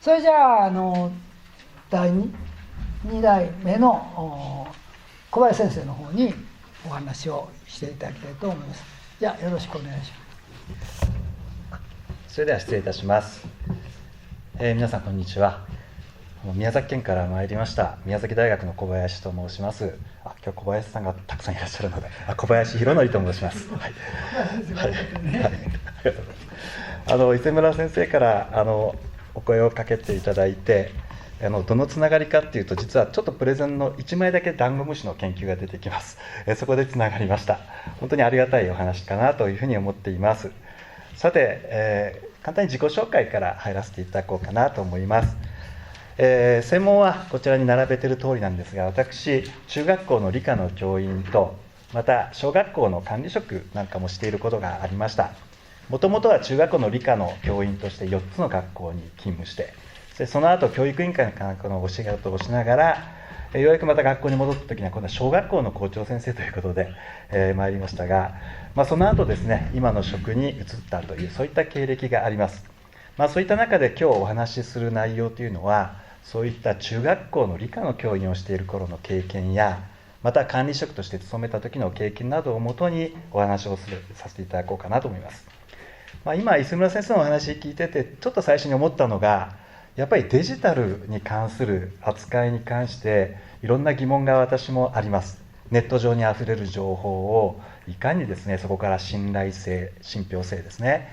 それじゃあ、第2代目の小林先生の方にお話をしていただきたいと思います。じゃあよろしくお願いします。それでは失礼いたします。皆さんこんにちは。宮崎県から参りました宮崎大学の小林と申します。今日小林さんがたくさんいらっしゃるので、小林弘則と申します。はい、磯村先生からお声をかけていただいて、どのつながりかっていうと、実はちょっとプレゼンの1枚だけダンゴムシの研究が出てきます。そこでつながりました。本当にありがたいお話かなというふうに思っています。さて、簡単に自己紹介から入らせていただこうかなと思います。専門はこちらに並べている通りなんですが、私中学校の理科の教員と、また小学校の管理職なんかもしていることがありました。もともとは中学校の理科の教員として4つの学校に勤務して、その後教育委員会のお仕事をしながら、ようやくまた学校に戻った時には今度は小学校の校長先生ということで、参りましたが、その後ですね、今の職に移ったという、そういった経歴があります。そういった中で今日お話しする内容というのは、そういった中学校の理科の教員をしている頃の経験や、また管理職として勤めた時の経験などをもとにお話をさせていただこうかなと思います。今磯村先生のお話聞いててちょっと最初に思ったのが、やっぱりデジタルに関する扱いに関していろんな疑問が私もあります。ネット上にあふれる情報をいかにですね、そこから信頼性、信憑性ですね、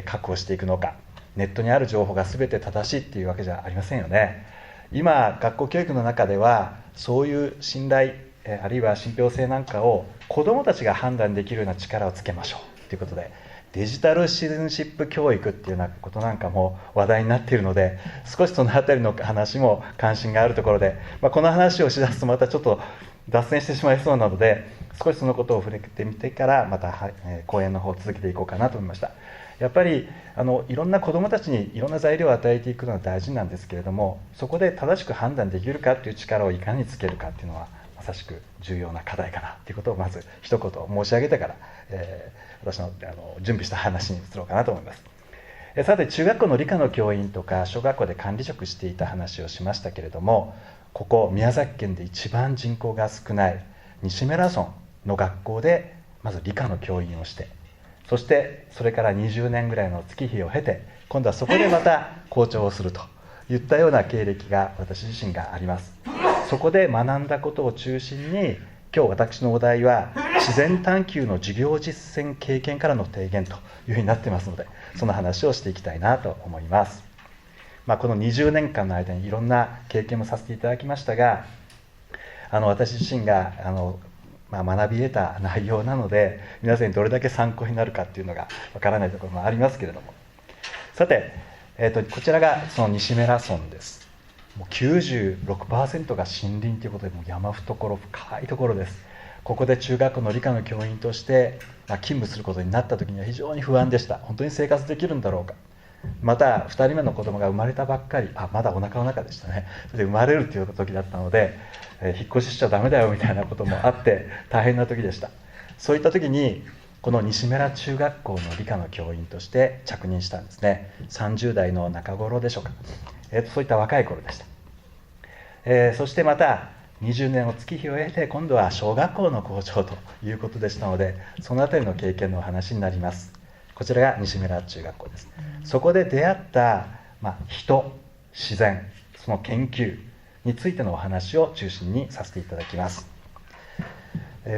確保していくのか。ネットにある情報が全て正しいっていうわけじゃありませんよね。今学校教育の中ではそういう信頼、あるいは信憑性なんかを子どもたちが判断できるような力をつけましょうということで、デジタルシティズンシップ教育っていうようなことなんかも話題になっているので、少しそのあたりの話も関心があるところで、この話をしだすとまたちょっと脱線してしまいそうなので、少しそのことを触れてみてからまた講演の方を続けていこうかなと思いました。やっぱりいろんな子どもたちにいろんな材料を与えていくのは大事なんですけれども、そこで正しく判断できるかという力をいかにつけるかっていうのはまさしく重要な課題かなということをまず一言申し上げてから、私の準備した話に移ろうかなと思います。さて、中学校の理科の教員とか小学校で管理職していた話をしましたけれども、ここ宮崎県で一番人口が少ない西米良村の学校でまず理科の教員をして、そしてそれから20年ぐらいの月日を経て、今度はそこでまた校長をするといったような経歴が私自身があります。そこで学んだことを中心に、今日私のお題は自然探求の授業実践経験からの提言というふうになってますので、その話をしていきたいなと思います。この20年間の間にいろんな経験もさせていただきましたが、私自身が学び得た内容なので、皆さんにどれだけ参考になるかっていうのがわからないところもありますけれども、さて、こちらがその西米良村です。もう 96% が森林ということで、もう山懐深いところです。ここで中学校の理科の教員として勤務することになった時には非常に不安でした。本当に生活できるんだろうか。また2人目の子供が生まれたばっかり、まだお腹の中でしたね。それで生まれるという時だったので、引っ越ししちゃダメだよみたいなこともあって大変な時でした。そういった時にこの西米良中学校の理科の教員として着任したんですね。30代の中頃でしょうか。そういった若い頃でした。そしてまた20年の月日を経て今度は小学校の校長ということでしたので、そのあたりの経験のお話になります。こちらが西米良中学校です。そこで出会った、人、自然、その研究についてのお話を中心にさせていただきます。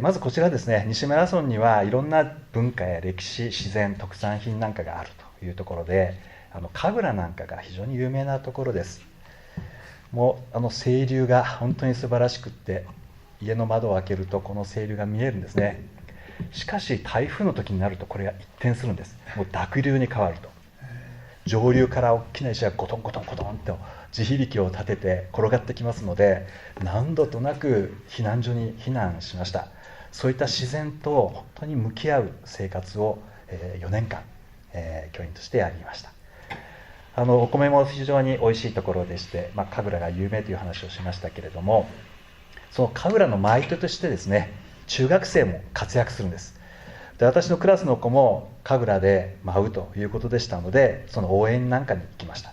まずこちらですね、西米良村にはいろんな文化や歴史、自然、特産品なんかがあるというところで、神楽なんかが非常に有名なところです。もう清流が本当に素晴らしくって、家の窓を開けるとこの清流が見えるんですね。しかし台風の時になるとこれが一転するんです。もう濁流に変わると、上流から大きな石がゴトンゴトンゴトンと地響きを立てて転がってきますので、何度となく避難所に避難しました。そういった自然と本当に向き合う生活を4年間教員としてやりました。お米も非常に美味しいところでして、神楽が有名という話をしましたけれども、その神楽の舞手としてですね、中学生も活躍するんです。で、私のクラスの子も神楽で舞うということでしたので、その応援なんかに行きました。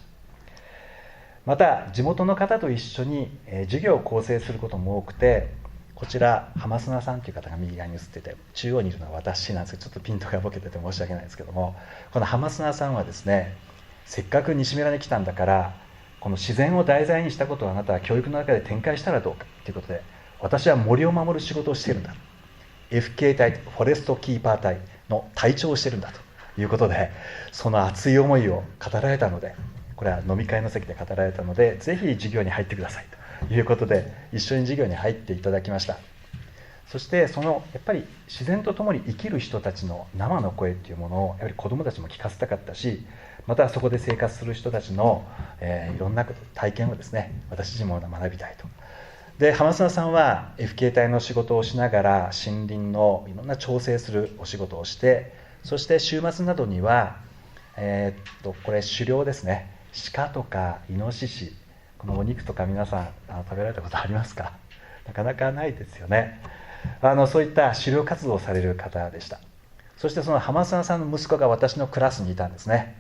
また地元の方と一緒に授業を構成することも多くて、こちら浜砂さんという方が右側に映ってて、中央にいるのは私なんですけど、ちょっとピントがボケてて申し訳ないですけども、この浜砂さんはですね、せっかく西村に来たんだから、この自然を題材にしたことをあなたは教育の中で展開したらどうかということで、私は森を守る仕事をしているんだ、FK 隊、フォレストキーパー隊の隊長をしているんだということで、その熱い思いを語られたので、これは飲み会の席で語られたので、ぜひ授業に入ってくださいということで、一緒に授業に入っていただきました。そしてやっぱり自然とともに生きる人たちの生の声っていうものをやはり子どもたちも聞かせたかったし、またそこで生活する人たちの、いろんな体験をですね、私自身も学びたいと。で、浜砂さんは FK 隊の仕事をしながら森林のいろんな調整するお仕事をして、そして週末などには、これ狩猟ですね、鹿とかイノシシ、このお肉とか皆さん食べられたことありますか？なかなかないですよね。そういった狩猟活動をされる方でした。そしてその浜砂さんの息子が私のクラスにいたんですね。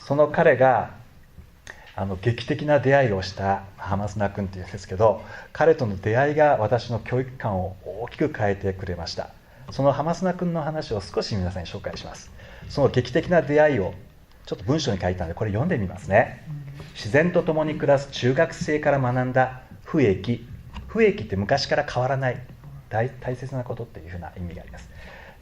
その彼が劇的な出会いをした浜砂君っていうんですけど、彼との出会いが私の教育観を大きく変えてくれました。その浜砂君の話を少し皆さんに紹介します。その劇的な出会いをちょっと文章に書いたので、これ読んでみますね。自然と共に暮らす中学生から学んだ不益って昔から変わらない大切なことっていうふうな意味があります。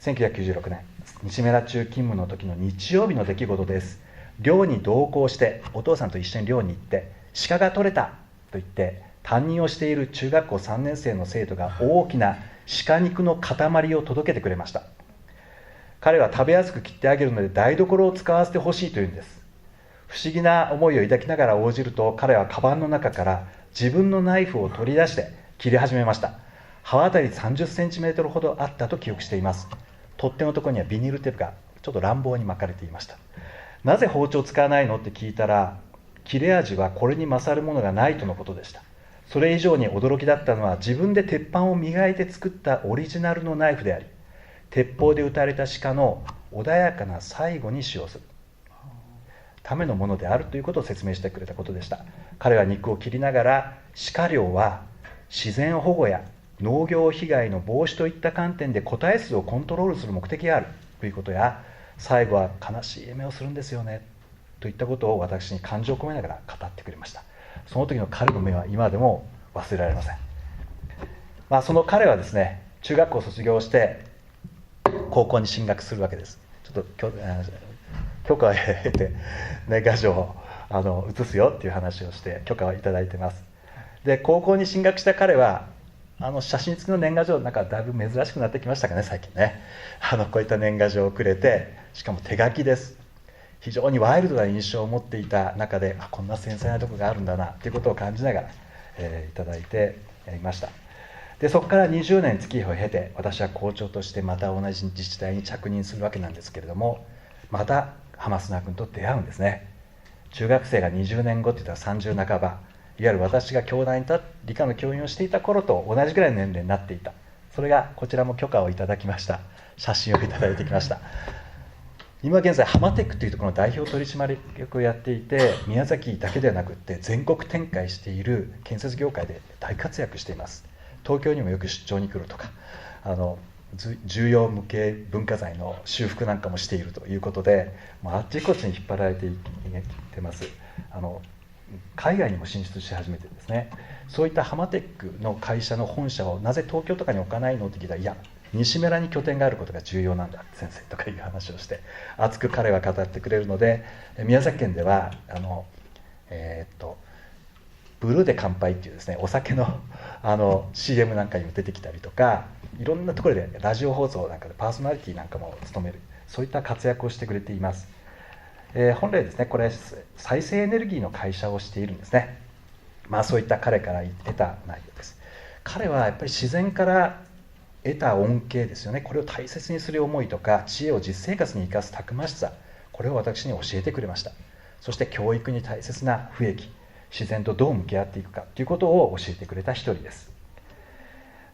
1996年西村中勤務の時の日曜日の出来事です。漁に同行してお父さんと一緒に漁に行って、鹿が取れたと言って担任をしている中学校3年生の生徒が大きな鹿肉の塊を届けてくれました。彼は食べやすく切ってあげるので台所を使わせてほしいというんです。不思議な思いを抱きながら応じると、彼はカバンの中から自分のナイフを取り出して切り始めました。刃渡り30センチメートルほどあったと記憶しています。取っ手のところにはビニールテープがちょっと乱暴に巻かれていました。なぜ包丁を使わないのって聞いたら、切れ味はこれに勝るものがないとのことでした。それ以上に驚きだったのは、自分で鉄板を磨いて作ったオリジナルのナイフであり、鉄砲で撃たれた鹿の穏やかな最後に使用するためのものであるということを説明してくれたことでした。彼は肉を切りながら、鹿猟は自然保護や農業被害の防止といった観点で個体数をコントロールする目的があるということや、最後は悲しい夢をするんですよねといったことを私に感情を込めながら語ってくれました。その時の彼の目は今でも忘れられません。その彼はですね、中学校を卒業して高校に進学するわけです。ちょっと許可を得て年賀状を写すよっていう話をして許可をいただいてます。で、高校に進学した彼は写真付きの年賀状なんかだいぶ珍しくなってきましたかね、最近ね。こういった年賀状をくれて、しかも手書きです。非常にワイルドな印象を持っていた中で、こんな繊細なところがあるんだなということを感じながら、いただいていました。で、そこから20年月日を経て、私は校長としてまた同じ自治体に着任するわけなんですけれども、また浜砂君と出会うんですね。中学生が20年後って言ったら30半ば、いわゆる私が教壇に理科の教員をしていた頃と同じぐらいの年齢になっていた。それがこちらも許可をいただきました。写真をいただいてきました。今現在ハマテックというところの代表取締役をやっていて、宮崎だけではなくって全国展開している建設業界で大活躍しています。東京にもよく出張に来るとか、重要無形文化財の修復なんかもしているということで、あっちこっちに引っ張られていってます。海外にも進出し始めてですね、そういったハマテックの会社の本社をなぜ東京とかに置かないのって聞いたら、いや、西村に拠点があることが重要なんだ先生とかいう話をして、熱く彼は語ってくれるので、宮崎県ではブルーで乾杯っていうですね、お酒のCM なんかにも出てきたりとか、いろんなところでラジオ放送なんかでパーソナリティなんかも務める、そういった活躍をしてくれています。本来ですね、これ再生エネルギーの会社をしているんですね。そういった彼から得た内容です。彼はやっぱり自然から得た恩恵ですよね。これを大切にする思いとか知恵を実生活に生かすたくましさ、これを私に教えてくれました。そして教育に大切な不益、自然とどう向き合っていくかということを教えてくれた一人です。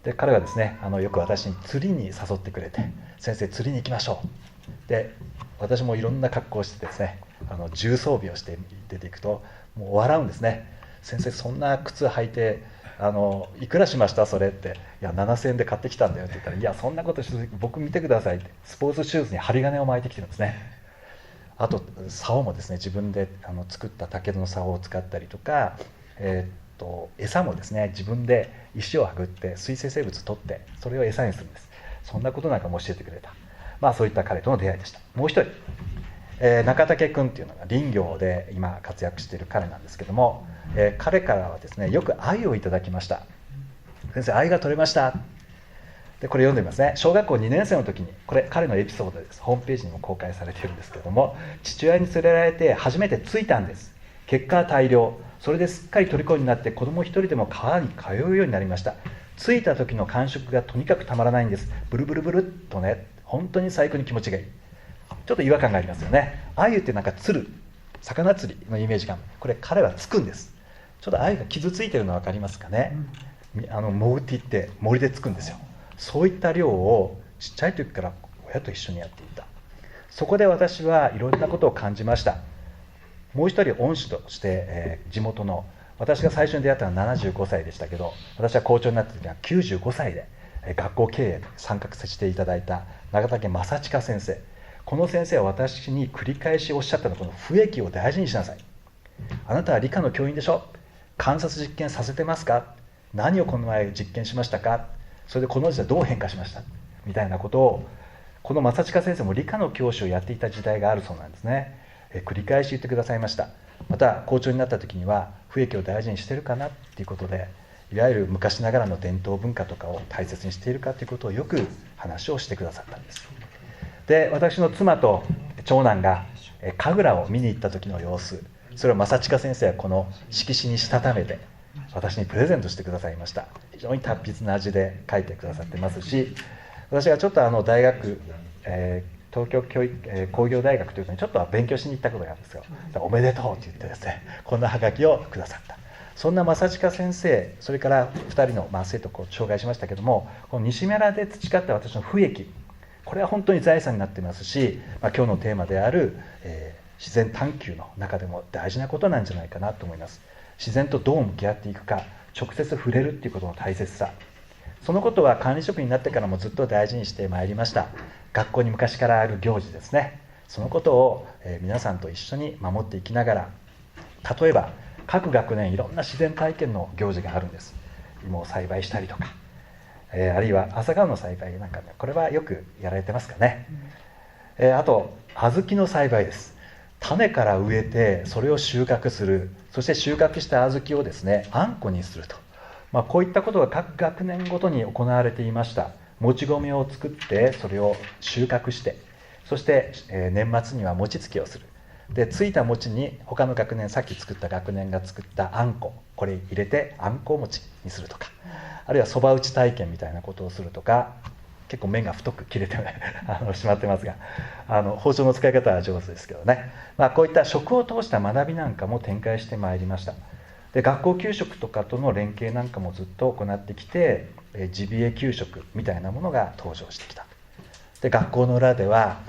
で、彼はですね、よく私に釣りに誘ってくれて、先生釣りに行きましょう。で、私もいろんな格好をしてですね、重装備をして出ていくともう笑うんですね。先生そんな靴履いていくらしましたそれって、いや7000円で買ってきたんだよって言ったら、いやそんなことして僕見てくださいって、スポーツシューズに針金を巻いてきてるんですね。あと竿もですね、自分で作った竹の竿を使ったりとか、餌もですね、自分で石をはぐって水生生物取ってそれを餌にするんです。そんなことなんかも教えてくれた、そういった彼との出会いでした。もう一人、中武君っていうのが林業で今活躍している彼なんですけども、彼からはですね、よく愛をいただきました。先生、愛が取れました。でこれ読んでみますね。小学校2年生の時に、これ彼のエピソードです。ホームページにも公開されているんですけども、父親に連れられて初めて着いたんです。結果は大量。それですっかり虜になって子供一人でも川に通うようになりました。着いた時の感触がとにかくたまらないんです。ブルブルブルっとね、本当に最高に気持ちがいい。ちょっと違和感がありますよね。鮎ってなんか釣る、魚釣りのイメージが、これ彼はつくんです。ちょっと鮎が傷ついてるの分かりますかね。モウティって森でつくんですよ。そういった漁をちっちゃい時から親と一緒にやっていた。そこで私はいろんなことを感じました。もう一人恩師として、地元の、私が最初に出会ったのは75歳でしたけど、私は校長になった時は95歳で学校経営で参画させていただいた長竹正親先生。この先生は私に繰り返しおっしゃったのは、この不益を大事にしなさい。あなたは理科の教員でしょ。観察実験させてますか。何をこの前実験しましたか。それでこの時代どう変化しましたみたいなことを、この正親先生も理科の教師をやっていた時代があるそうなんですね。繰り返し言ってくださいました。また校長になった時には、不益を大事にしてるかなっていうことで、いわゆる昔ながらの伝統文化とかを大切にしているかということをよく話をしてくださったんです。で、私の妻と長男が神楽を見に行った時の様子、それを正親先生はこの色紙にしたためて私にプレゼントしてくださいました。非常に達筆な味で書いてくださってますし、私がちょっと大学、東京工業大学というのにちょっと勉強しに行ったことがあるんですよ。おめでとうって言ってですね、こんなハガキをくださった。そんな正親先生、それから2人の生徒を紹介しましたけども、この西村で培った私の不益、これは本当に財産になっていますし、今日のテーマである、自然探求の中でも大事なことなんじゃないかなと思います。自然とどう向き合っていくか、直接触れるっていうことの大切さ、そのことは管理職になってからもずっと大事にしてまいりました。学校に昔からある行事ですね、そのことを、皆さんと一緒に守っていきながら、例えば各学年いろんな自然体験の行事があるんです。芋を栽培したりとか、あるいは朝顔の栽培なんか、ね、これはよくやられてますかね。あと小豆の栽培です。種から植えてそれを収穫する、そして収穫した小豆をですね、あんこにすると、こういったことが各学年ごとに行われていました。もち米を作ってそれを収穫して、そして、年末には餅つきをする。で、ついた餅に他の学年、さっき作った学年が作ったあんこ、これ入れてあんこ餅にするとか、あるいはそば打ち体験みたいなことをするとか、結構麺が太く切れてしまってますが、包丁の使い方は上手ですけどね、こういった食を通した学びなんかも展開してまいりました。で、学校給食とかとの連携なんかもずっと行ってきて、ジビエ給食みたいなものが登場してきた。で、学校の裏では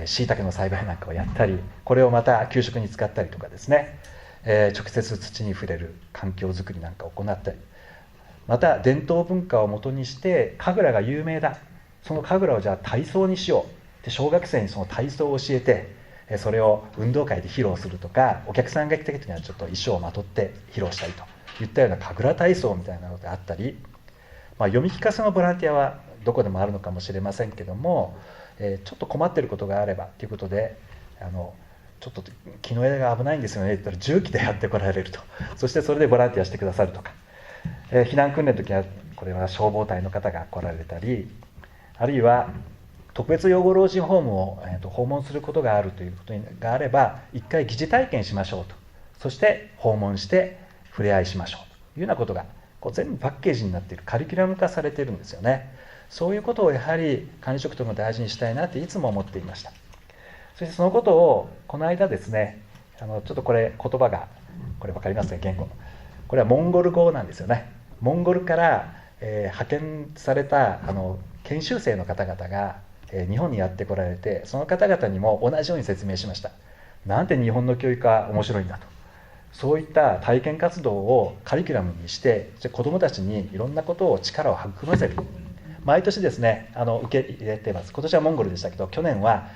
椎茸の栽培なんかをやったり、これをまた給食に使ったりとかですね、直接土に触れる環境づくりなんかを行ったり、また伝統文化をもとにして神楽が有名だ、その神楽をじゃあ体操にしようで、小学生にその体操を教えて、それを運動会で披露するとか、お客さんが来た時にはちょっと衣装をまとって披露したりといったような神楽体操みたいなのがあったり、読み聞かせのボランティアはどこでもあるのかもしれませんけども、ちょっと困っていることがあればということで、ちょっと木の枝が危ないんですよねって言ったら重機でやってこられると、そしてそれでボランティアしてくださるとか、避難訓練の時はこれは消防隊の方が来られたり、あるいは特別養護老人ホームを訪問することがあるということがあれば、一回疑似体験しましょうと、そして訪問して触れ合いしましょうというようなことが全部パッケージになっている、カリキュラム化されているんですよね。そういうことをやはり管理職とも大事にしたいなっていつも思っていました。そしてそのことをこの間ですね、ちょっとこれ言葉がこれ分かりますか、言語、これはモンゴル語なんですよね。モンゴルから、派遣された研修生の方々が、日本にやってこられて、その方々にも同じように説明しました。なんて日本の教育は面白いんだと。そういった体験活動をカリキュラムにして子どもたちにいろんなことを力を育ませる。毎年ですね受け入れています。今年はモンゴルでしたけど、去年は、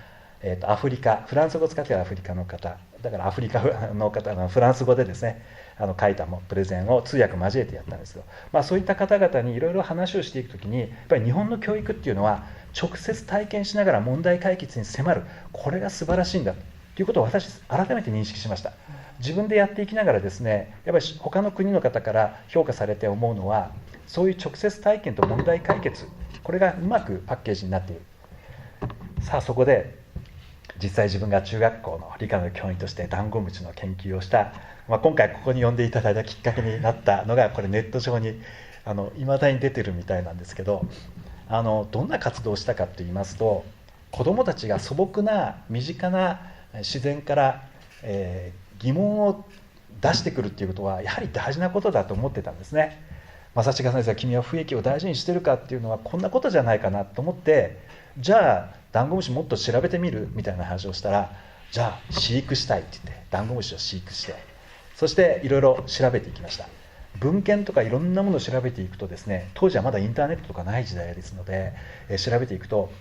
アフリカ、フランス語を使っているアフリカの方だから、アフリカの方のフランス語でですね書いたプレゼンを通訳交えてやったんですけど、そういった方々にいろいろ話をしていくときに、やっぱり日本の教育っていうのは直接体験しながら問題解決に迫る、これが素晴らしいんだということを私改めて認識しました。自分でやっていきながらですね、やっぱり他の国の方から評価されて思うのは、そういう直接体験と問題解決、これがうまくパッケージになっている。さあそこで実際自分が中学校の理科の教員としてダンゴムシの研究をした、今回ここに呼んでいただいたきっかけになったのが、これネット上にいまだに出てるみたいなんですけど、どんな活動をしたかといいますと、子どもたちが素朴な身近な自然から、疑問を出してくるっていうことはやはり大事なことだと思ってたんですね。正親先生は君は雰囲気を大事にしてるかっていうのはこんなことじゃないかなと思って、じゃあダンゴムシもっと調べてみるみたいな話をしたら、じゃあ飼育したいって言ってダンゴムシを飼育して、そしていろいろ調べていきました。文献とかいろんなものを調べていくとですね、当時はまだインターネットとかない時代ですので、調べていくと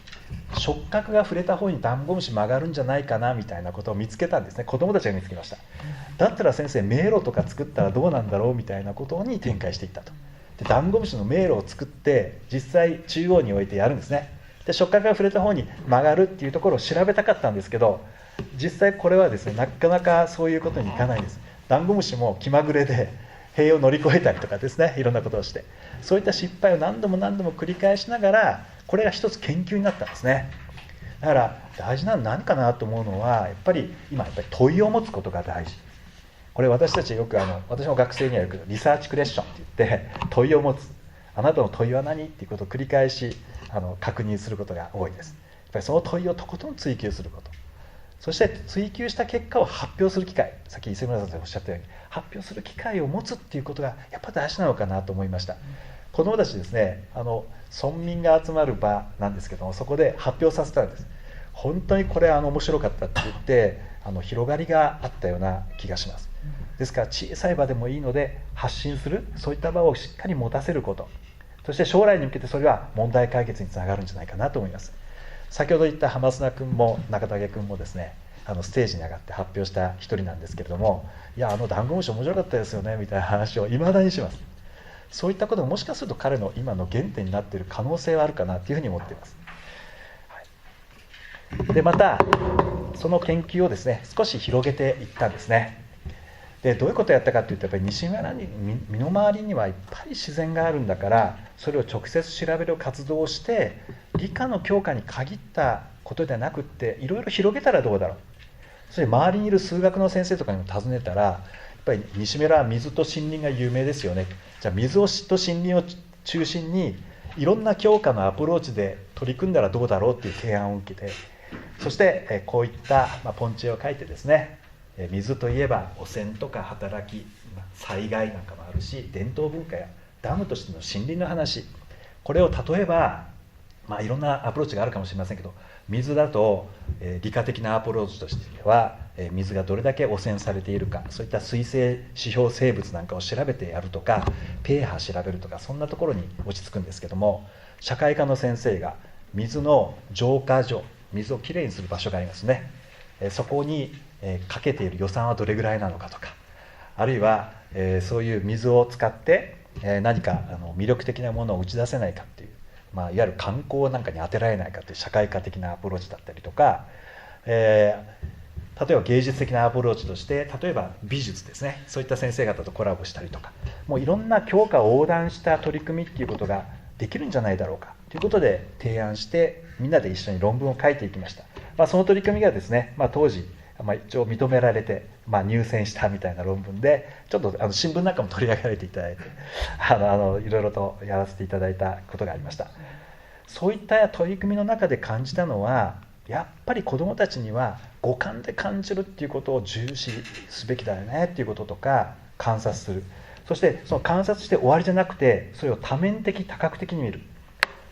触覚が触れた方にダンゴムシ曲がるんじゃないかなみたいなことを見つけたんですね。子どもたちが見つけました。だったら先生迷路とか作ったらどうなんだろうみたいなことに展開していったと。でダンゴムシの迷路を作って実際中央に置いてやるんですね。で触覚が触れた方に曲がるっていうところを調べたかったんですけど、実際これはですねなかなかそういうことにいかないです。ダンゴムシも気まぐれで塀を乗り越えたりとかですね、いろんなことをして、そういった失敗を何度も何度も繰り返しながら、これが一つ研究になったんですね。だから大事なのは何かなと思うのは、やっぱり問いを持つことが大事。これ私たちよく私の学生にはよくリサーチクエスチョンって言って問いを持つ、あなたの問いは何っていうことを繰り返し確認することが多いです。やっぱりその問いをとことん追求すること、そして追求した結果を発表する機会、さっき伊勢村先生がおっしゃったように発表する機会を持つっていうことがやっぱり大事なのかなと思いました。子どもたちですね、村民が集まる場なんですけども、そこで発表させたんです。本当にこれ面白かったって言って広がりがあったような気がします。ですから小さい場でもいいので発信する、そういった場をしっかり持たせること、そして将来に向けてそれは問題解決につながるんじゃないかなと思います。先ほど言った浜砂君も中竹君もですねステージに上がって発表した一人なんですけれども、いやダンゴムシ面白かったですよねみたいな話をいまだにします。そういったことがもしかすると彼の今の原点になっている可能性はあるかなというふうに思っています。でまたその研究をですね少し広げていったんですね。でどういうことをやったかというと、やっぱり西村に身の回りにはいっぱい自然があるんだから、それを直接調べる活動をして理科の教科に限ったことではなくっていろいろ広げたらどうだろう。それで周りにいる数学の先生とかにも尋ねたら、やっぱり西村は水と森林が有名ですよね。じゃあ水と森林を中心にいろんな教科のアプローチで取り組んだらどうだろうっていう提案を受けて、そしてこういったポンチ絵を描いてですね、水といえば汚染とか働き、災害なんかもあるし、伝統文化やダムとしての森林の話、これを例えば、いろんなアプローチがあるかもしれませんけど、水だと、理科的なアプローチとしては、水がどれだけ汚染されているか、そういった水生指標生物なんかを調べてやるとか、pH 調べるとか、そんなところに落ち着くんですけども、社会科の先生が水の浄化所、水をきれいにする場所がありますね。そこにかけている予算はどれぐらいなのかとか、あるいはそういう水を使って何か魅力的なものを打ち出せないかっていう、いわゆる観光なんかに当てられないかという社会科的なアプローチだったりとか、例えば芸術的なアプローチとして、例えば美術ですね、そういった先生方とコラボしたりとか、もういろんな教科を横断した取り組みっていうことができるんじゃないだろうかということで提案して、みんなで一緒に論文を書いていきました。その取り組みがですね、当時一応認められて、入選したみたいな論文で、ちょっと新聞なんかも取り上げられていただいていろいろとやらせていただいたことがありました。そういった取り組みの中で感じたのは、やっぱり子どもたちには五感で感じるっていうことを重視すべきだよねっていうこととか、観察する、そしてその観察して終わりじゃなくて、それを多面的多角的に見る。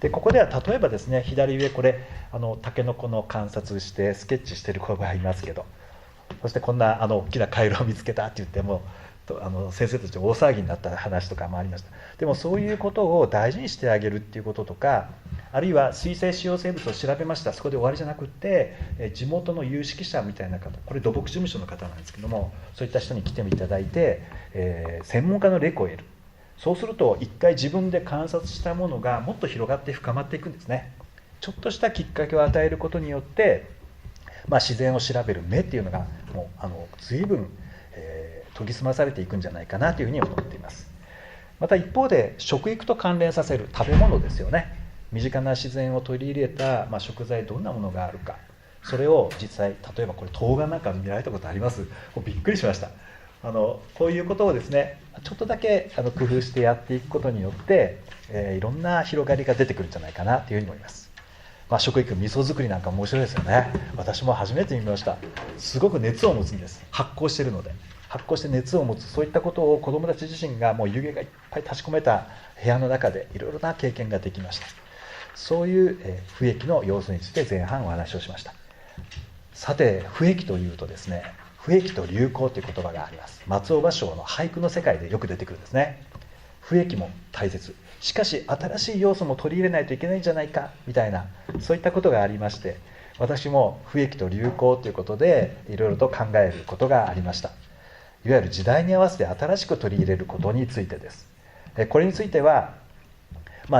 でここでは例えばですね、左上これタケノコの観察してスケッチしてる子がいますけど、そしてこんな大きな回路を見つけたって言っても先生たち大騒ぎになった話とかもありました。でもそういうことを大事にしてあげるっていうこととか、あるいは水生使用生物を調べました、そこで終わりじゃなくって、地元の有識者みたいな方、これ土木事務所の方なんですけども、そういった人に来ていただいて、専門家のレクを得る。そうすると一回自分で観察したものがもっと広がって深まっていくんですね。ちょっとしたきっかけを与えることによって、自然を調べる目っていうのがもう随分、研ぎ澄まされていくんじゃないかなというふうに思っています。また一方で食育と関連させる食べ物ですよね。身近な自然を取り入れた、食材、どんなものがあるか、それを実際、例えばこれ冬瓜なんか見られたことあります？もうびっくりしました。こういうことをですね、ちょっとだけ工夫してやっていくことによって、いろんな広がりが出てくるんじゃないかなというふうに思います。食育、味噌作りなんか面白いですよね。私も初めて見ました。すごく熱を持つんです。発酵しているので。発酵して熱を持つ、そういったことを子どもたち自身がもう湯気がいっぱい立ち込めた部屋の中でいろいろな経験ができました。そういう不易の要素について前半お話をしました。さて、不易というとですね、不易と流行という言葉があります。松尾芭蕉の俳句の世界でよく出てくるんですね。不易も大切、しかし新しい要素も取り入れないといけないんじゃないかみたいな、そういったことがありまして、私も不易と流行ということでいろいろと考えることがありました。いわゆる時代に合わせて新しく取り入れることについてです。これについては、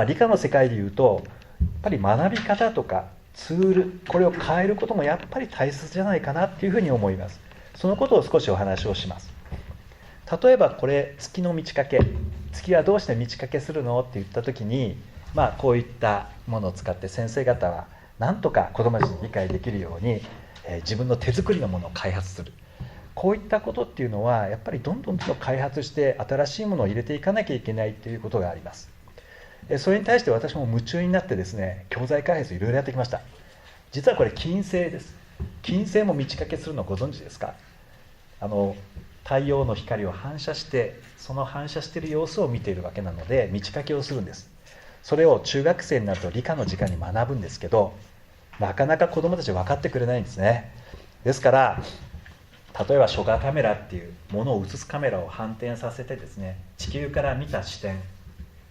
理科の世界でいうとやっぱり学び方とかツール、これを変えることもやっぱり大切じゃないかなっていうふうに思います。そのことを少しお話をします。例えばこれ、月の満ち欠け、月はどうして満ち欠けするのって言った時に、こういったものを使って先生方はなんとか子どもたちに理解できるように、自分の手作りのものを開発する。こういったことっていうのはやっぱりどんどん開発して新しいものを入れていかなきゃいけないということがあります。それに対して私も夢中になってですね、教材開発いろいろやってきました。実はこれ金星です。金星も満ち欠けするのご存知ですか？太陽の光を反射して、その反射している様子を見ているわけなので満ち欠けをするんです。それを中学生になると理科の時間に学ぶんですけど、なかなか子どもたち分かってくれないんですね。ですから例えば初画カメラっていうものを映すカメラを反転させてですね、地球から見た視点、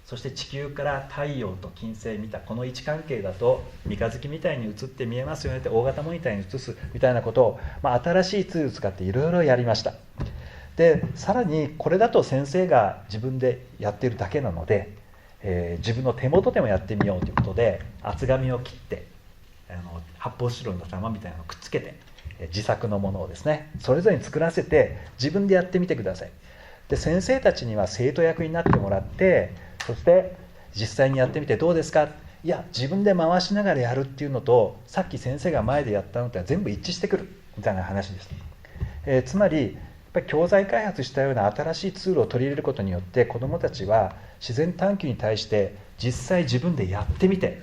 そして地球から太陽と金星見たこの位置関係だと三日月みたいに映って見えますよねって大型モニターに映すみたいなことを、新しいツールを使っていろいろやりました。でさらにこれだと先生が自分でやっているだけなので、自分の手元でもやってみようということで厚紙を切って発泡スチロールの玉みたいなのをくっつけて自作のものをですねそれぞれに作らせて自分でやってみてください。で先生たちには生徒役になってもらって、そして実際にやってみてどうですか、いや自分で回しながらやるっていうのとさっき先生が前でやったのとは全部一致してくるみたいな話です。つまりやっぱり教材開発したような新しいツールを取り入れることによって子どもたちは自然探求に対して実際自分でやってみて、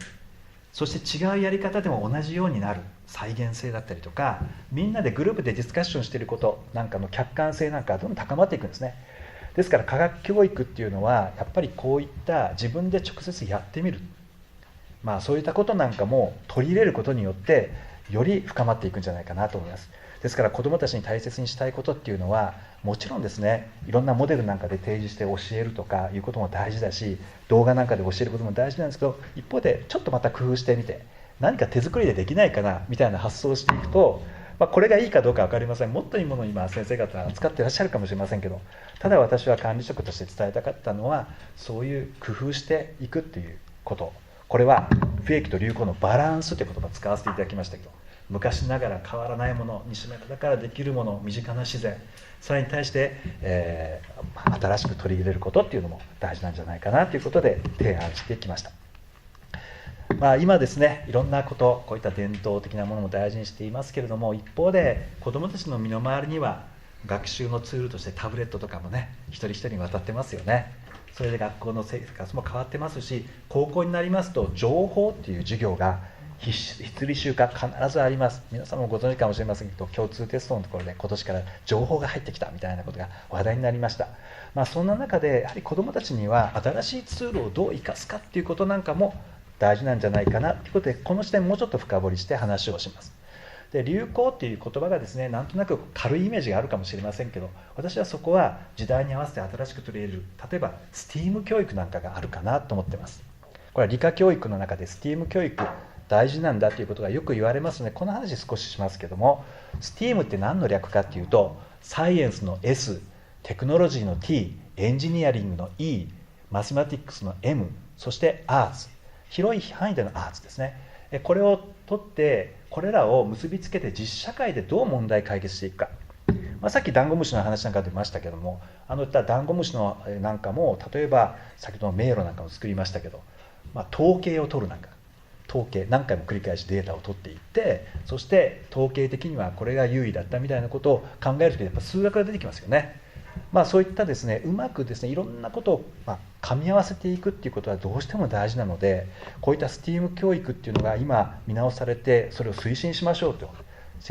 そして違うやり方でも同じようになる再現性だったりとか、みんなでグループでディスカッションしていることなんかの客観性なんかどんどん高まっていくんですね。ですから科学教育っていうのはやっぱりこういった自分で直接やってみる、そういったことなんかも取り入れることによってより深まっていくんじゃないかなと思います。ですから子どもたちに大切にしたいことっていうのはもちろんですね、いろんなモデルなんかで提示して教えるとかいうことも大事だし、動画なんかで教えることも大事なんですけど、一方でちょっとまた工夫してみて何か手作りでできないかなみたいな発想をしていくと、これがいいかどうか分かりません。もっといいものを今先生方は使っていらっしゃるかもしれませんけど、ただ私は管理職として伝えたかったのはそういう工夫していくっていうこと。これは不易と流行のバランスという言葉を使わせていただきましたけど、昔ながら変わらないもの、西村だからできるもの、身近な自然、それに対して、新しく取り入れることっていうのも大事なんじゃないかなということで提案してきました。今ですね、いろんなこと、こういった伝統的なものも大事にしていますけれども、一方で子どもたちの身の回りには学習のツールとしてタブレットとかもね、一人一人に渡ってますよね。それで学校の生活も変わってますし、高校になりますと情報っていう授業が必理習慣必ずあります。皆さんもご存知かもしれませんけど、共通テストのところで今年から情報が入ってきたみたいなことが話題になりました。そんな中でやはり子どもたちには新しいツールをどう生かすかっていうことなんかも大事なんじゃないかなということで、この視点もうちょっと深掘りして話をします。で流行っていう言葉がですね、なんとなく軽いイメージがあるかもしれませんけど、私はそこは時代に合わせて新しく取り入れる、例えば STEAM 教育なんかがあるかなと思ってます。これは理科教育の中で STEAM 教育大事なんだということがよく言われますので、この話少ししますけども、 STEAM って何の略かっていうと、サイエンスの S、 テクノロジーの T、 エンジニアリングの E、 マスマティックスの M、 そしてアーツ、広い範囲でのアーツですね。これを取って、これらを結びつけて実社会でどう問題解決していくか、さっきダンゴムシの話なんか出ましたけども、いったダンゴムシのなんかも、例えば先ほどの迷路なんかも作りましたけど、統計を取るなんか、統計何回も繰り返しデータを取っていって、そして統計的にはこれが優位だったみたいなことを考えるとき、やっぱ数学が出てきますよね。そういったですね、うまくですね、いろんなことを噛み合わせていくっていうことはどうしても大事なので、こういった STEAM 教育っていうのが今見直されて、それを推進しましょうと、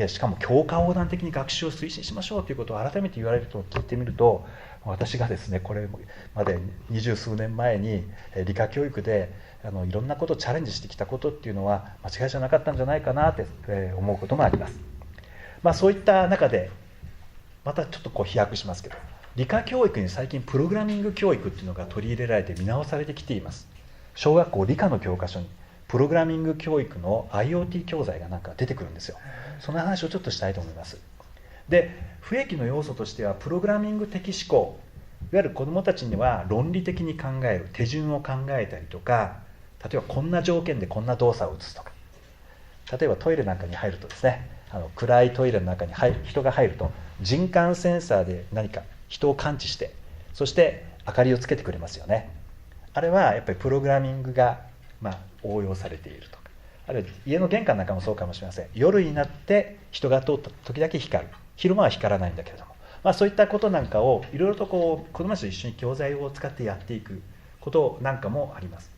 しかも教科横断的に学習を推進しましょうということを改めて言われると聞いてみると、私がですね、これまで20数年前に理科教育でいろんなことをチャレンジしてきたことっていうのは間違いじゃなかったんじゃないかなって思うこともあります。そういった中でまたちょっと飛躍しますけど、理科教育に最近プログラミング教育っていうのが取り入れられて見直されてきています。小学校理科の教科書にプログラミング教育の IoT 教材がなんか出てくるんですよ。その話をちょっとしたいと思います。で、不益の要素としては、プログラミング的思考、いわゆる子どもたちには論理的に考える、手順を考えたりとか、例えばこんな条件でこんな動作を打つとか、例えばトイレなんかに入るとですね、暗いトイレの中に人が入ると人感センサーで何か人を感知して、そして明かりをつけてくれますよね。あれはやっぱりプログラミングが応用されているとか、あるいは家の玄関なんかもそうかもしれません。夜になって人が通った時だけ光る、昼間は光らないんだけれども、そういったことなんかをいろいろと子どもたちと一緒に教材を使ってやっていくことなんかもあります。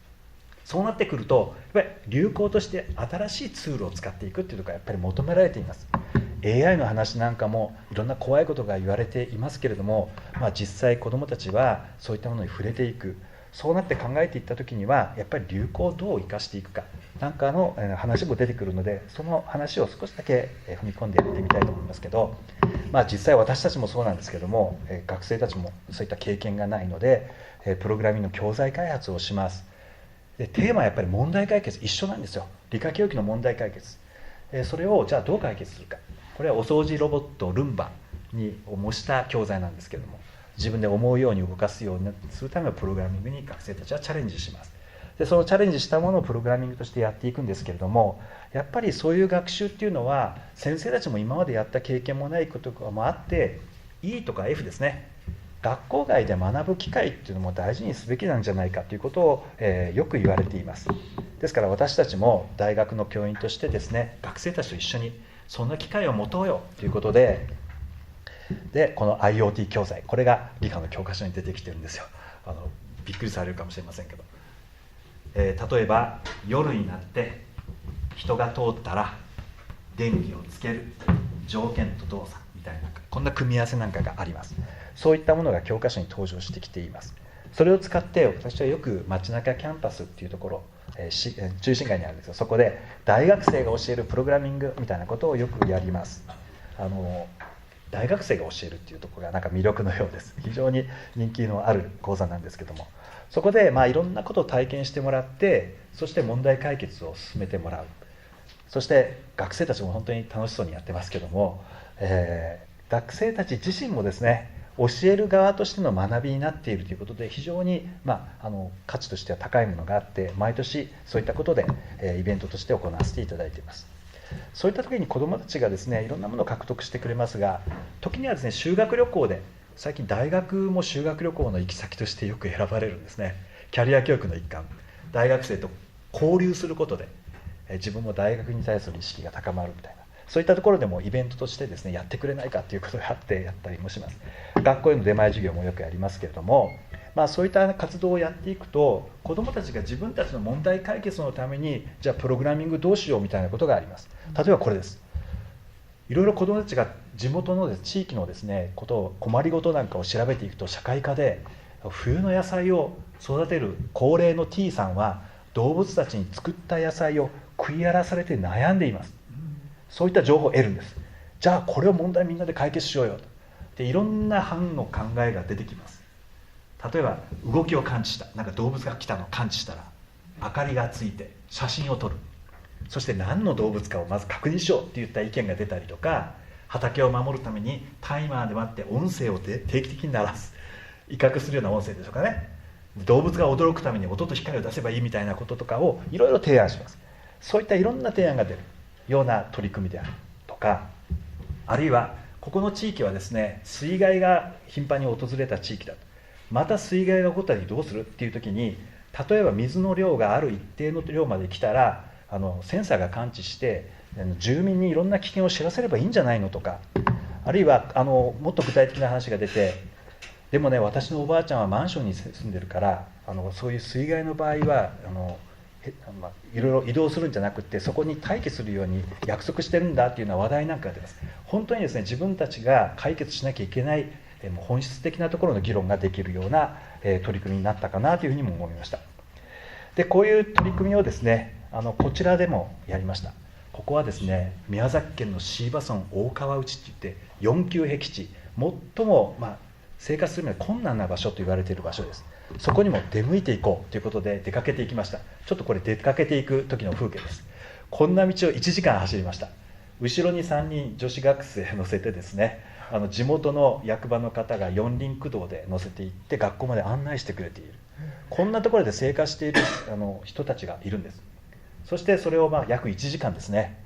そうなってくると、やっぱり流行として新しいツールを使っていくっていうのがやっぱり求められています。 AI の話なんかもいろんな怖いことが言われていますけれども、実際子どもたちはそういったものに触れていく。そうなって考えていった時には、やっぱり流行をどう生かしていくかなんかの話も出てくるので、その話を少しだけ踏み込んでやってみたいと思いますけど、実際私たちもそうなんですけども、学生たちもそういった経験がないので、プログラミングの教材開発をします。で、テーマはやっぱり問題解決一緒なんですよ。理科教育の問題解決、それをじゃあどう解決するか。これはお掃除ロボットルンバを模した教材なんですけれども、自分で思うように動かすようにするためのプログラミングに学生たちはチャレンジします。で、そのチャレンジしたものをプログラミングとしてやっていくんですけれども、やっぱりそういう学習っていうのは先生たちも今までやった経験もないこともあって、 E とか F ですね、学校外で学ぶ機会っていうのも大事にすべきなんじゃないかということを、よく言われています。ですから私たちも大学の教員としてですね、学生たちと一緒にそんな機会を持とうよということで、この IoT 教材、これが理科の教科書に出てきてるんですよ。びっくりされるかもしれませんけど、例えば夜になって人が通ったら電気をつける、条件と動作みたいな、こんな組み合わせなんかがあります。そういったものが教科書に登場してきています。それを使って私はよく街中キャンパスっていうところ、中心街にあるんですよ。そこで大学生が教えるプログラミングみたいなことをよくやります。大学生が教えるっていうところがなんか魅力のようです。非常に人気のある講座なんですけども、そこでいろんなことを体験してもらって、そして問題解決を進めてもらう。そして学生たちも本当に楽しそうにやってますけども、学生たち自身もですね、教える側としての学びになっているということで、非常に、価値としては高いものがあって、毎年そういったことで、イベントとして行わせていただいています。そういった時に子どもたちがですね、いろんなものを獲得してくれますが、時にはですね、修学旅行で、最近大学も修学旅行の行き先としてよく選ばれるんですね。キャリア教育の一環、大学生と交流することで、自分も大学に対する意識が高まるみたいな、そういったところでもイベントとしてですね、やってくれないかということがあってやったりもします。学校への出前授業もよくやりますけれども、そういった活動をやっていくと、子どもたちが自分たちの問題解決のために、じゃあプログラミングどうしようみたいなことがあります。例えばこれです。いろいろ子どもたちが地元の地域のですね、困りごとなんかを調べていくと、社会科で冬の野菜を育てる高齢の T さんは動物たちに作った野菜を食い荒らされて悩んでいます。そういった情報を得るんです。じゃあこれを問題みんなで解決しようよと。でいろんな班の考えが出てきます。例えば動きを感知した、なんか動物が来たのを感知したら明かりがついて写真を撮る、そして何の動物かをまず確認しようっていった意見が出たりとか、畑を守るためにタイマーで待って音声を定期的に鳴らす、威嚇するような音声でしょうかね。動物が驚くために音と光を出せばいいみたいなこととかをいろいろ提案します。そういったいろんな提案が出るような取り組みであるとか、あるいはここの地域はですね、水害が頻繁に訪れた地域だと。また水害が起こった時どうするっていう時に、例えば水の量がある一定の量まで来たらセンサーが感知して住民にいろんな危険を知らせればいいんじゃないのとか、あるいはもっと具体的な話が出て、でもね私のおばあちゃんはマンションに住んでるからそういう水害の場合はいろいろ移動するんじゃなくてそこに待機するように約束してるんだっていうような話題なんかが出ます。本当にですね、自分たちが解決しなきゃいけない本質的なところの議論ができるような取り組みになったかなというふうにも思いました。でこういう取り組みをですねこちらでもやりました。ここはですね、宮崎県の椎葉村大川内っていって4級僻地、最も生活するには困難な場所と言われている場所です。そこにも出向いていこうということで出かけていきました。ちょっとこれ出かけていく時の風景です。こんな道を1時間走りました。後ろに3人女子学生乗せてですね、地元の役場の方が四輪駆動で乗せていって学校まで案内してくれている、こんなところで生活している人たちがいるんです。そしてそれを約1時間ですね、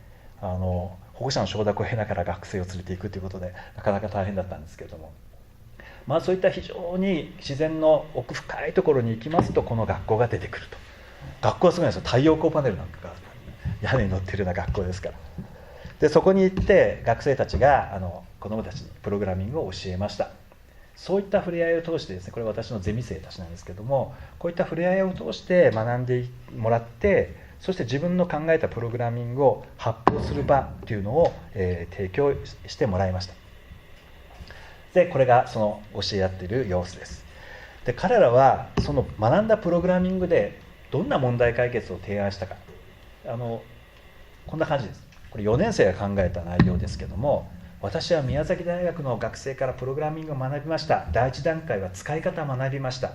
保護者の承諾を経ながら学生を連れていくということでなかなか大変だったんですけれども、そういった非常に自然の奥深いところに行きますとこの学校が出てくると。学校はすごいんですよ。太陽光パネルなんかが屋根に乗ってるような学校ですから。でそこに行って学生たちが子どもたちにプログラミングを教えました。そういった触れ合いを通してですね、これは私のゼミ生たちなんですけども、こういった触れ合いを通して学んでもらって、そして自分の考えたプログラミングを発表する場というのを、提供してもらいました。でこれがその教え合っている様子です。で彼らはその学んだプログラミングでどんな問題解決を提案したか、こんな感じです。これ4年生が考えた内容ですけども、私は宮崎大学の学生からプログラミングを学びました。第一段階は使い方を学びました。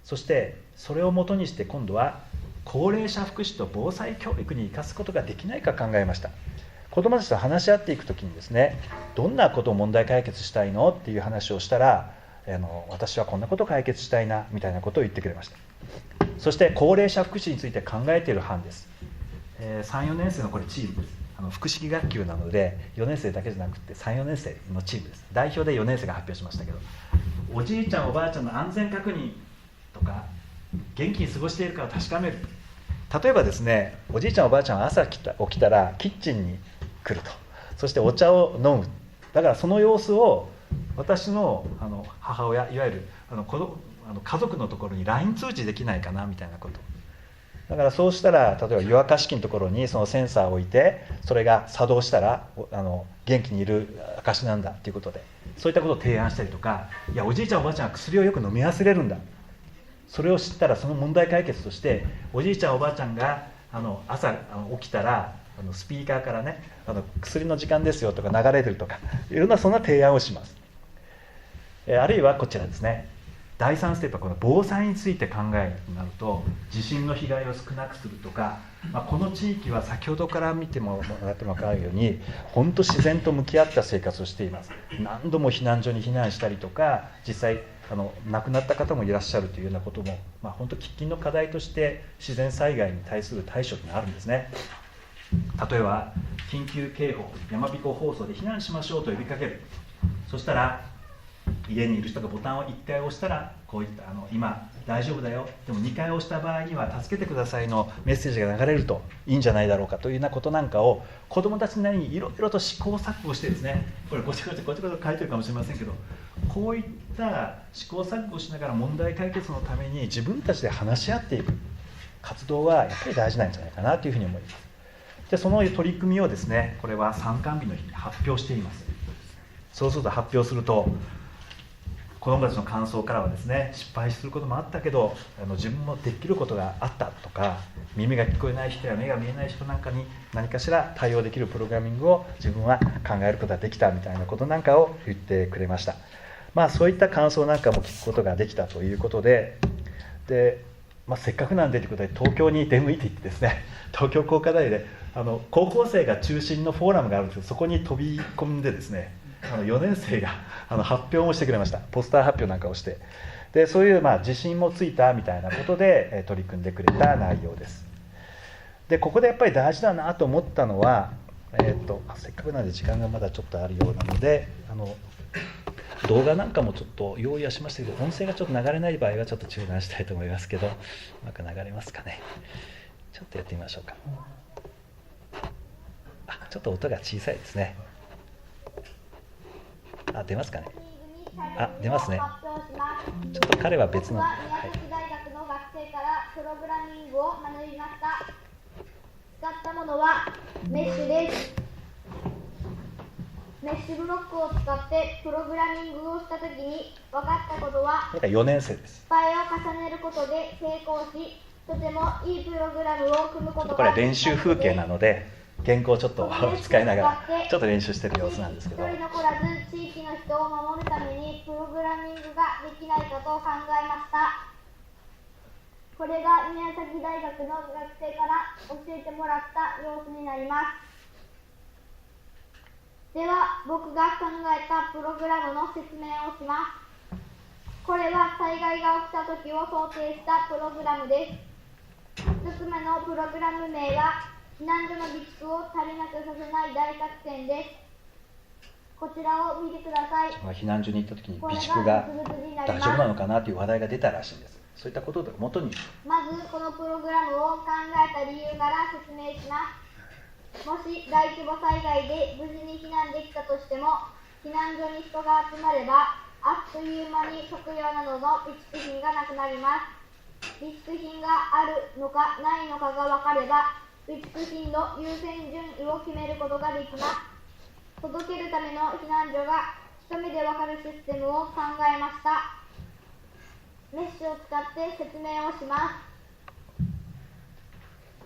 そしてそれをもとにして今度は高齢者福祉と防災教育に生かすことができないか考えました。子どもたちと話し合っていくときにですね、どんなことを問題解決したいのっていう話をしたら、私はこんなことを解決したいなみたいなことを言ってくれました。そして高齢者福祉について考えている班です。3、4年生のこれチームです。複式学級なので4年生だけじゃなくて3、4年生のチームです。代表で4年生が発表しましたけど、おじいちゃんおばあちゃんの安全確認とか元気に過ごしているかを確かめる。例えばですね、おじいちゃんおばあちゃんは朝起きたらキッチンに来ると、そしてお茶を飲む。だからその様子を私の母親、いわゆる家族のところに LINE 通知できないかなみたいなこと。だからそうしたら、例えば湯沸かし器のところにそのセンサーを置いて、それが作動したら元気にいる証なんだということで、そういったことを提案したりとか、いやおじいちゃんおばあちゃんは薬をよく飲み忘れるんだ、それを知ったらその問題解決として、おじいちゃんおばあちゃんが朝起きたらスピーカーからね薬の時間ですよとか流れてるとか、いろんなそんな提案をします。あるいはこちらですね、第3ステップはこの防災について考えるとなると、地震の被害を少なくするとか、この地域は先ほどから見てもらっても分かるように本当自然と向き合った生活をしています。何度も避難所に避難したりとか、実際亡くなった方もいらっしゃるというようなことも、本当喫緊の課題として自然災害に対する対処があるんですね。例えば緊急警報、山彦放送で避難しましょうと呼びかける。そしたら家にいる人がボタンを1回押したら、こういった今大丈夫だよ、でも2回押した場合には助けてくださいのメッセージが流れるといいんじゃないだろうかというようなことなんかを子どもたちなりにいろいろと試行錯誤してですね、これごちゃごちゃ書いてるかもしれませんけど、こういった試行錯誤しながら問題解決のために自分たちで話し合っていく活動はやっぱり大事なんじゃないかなというふうに思います。でその取り組みをですね、これは参観日の日に発表しています。そうすると発表すると、子どもたちの感想からはですね、失敗することもあったけど自分もできることがあったとか、耳が聞こえない人や目が見えない人なんかに何かしら対応できるプログラミングを自分は考えることができたみたいなことなんかを言ってくれました。そういった感想なんかも聞くことができたということで、せっかくなんでということで東京に出向いていってですね、東京工科大で高校生が中心のフォーラムがあるんですけど、そこに飛び込んでですね、4年生が発表もしてくれました。ポスター発表なんかをして、でそういう自信もついたみたいなことで取り組んでくれた内容です。でここでやっぱり大事だなと思ったのは、せっかくなんで時間がまだちょっとあるようなので動画なんかもちょっと用意はしましたけど、音声がちょっと流れない場合はちょっと中断したいと思いますけど、うまく流れますかね。ちょっとやってみましょうか。ちょっと音が小さいですね。出ますかね。出ますね。ちょっと彼は別の。宮崎大学の学生からプログラミングを学びました。使ったものはメッシュです。メッシュブロックを使ってプログラミングをしたときに分かったことは、4年生です。失敗を重ねることで成功し、とてもいいプログラムを組むことができた。これ練習風景なので原稿をちょっと使いながらちょっと練習してる様子なんですけど、一人残らず地域の人を守るためにプログラミングができないかと考えました。これが宮崎大学の学生から教えてもらった様子になります。では僕が考えたプログラムの説明をします。これは災害が起きた時を想定したプログラムです。1つ目のプログラム名は避難所の備蓄を足りなくさせない大作戦です。こちらを見てください。避難所に行った時に備蓄が大丈夫なのかなという話題が出たらしいんです。そういったことを元にまずこのプログラムを考えた理由から説明します。もし大規模災害で無事に避難できたとしても、避難所に人が集まればあっという間に食料などの備蓄品がなくなります。備蓄品があるのかないのかが分かれば備蓄品の優先順位を決めることができます。届けるための避難所が一目で分かるシステムを考えました。メッシュを使って説明をします。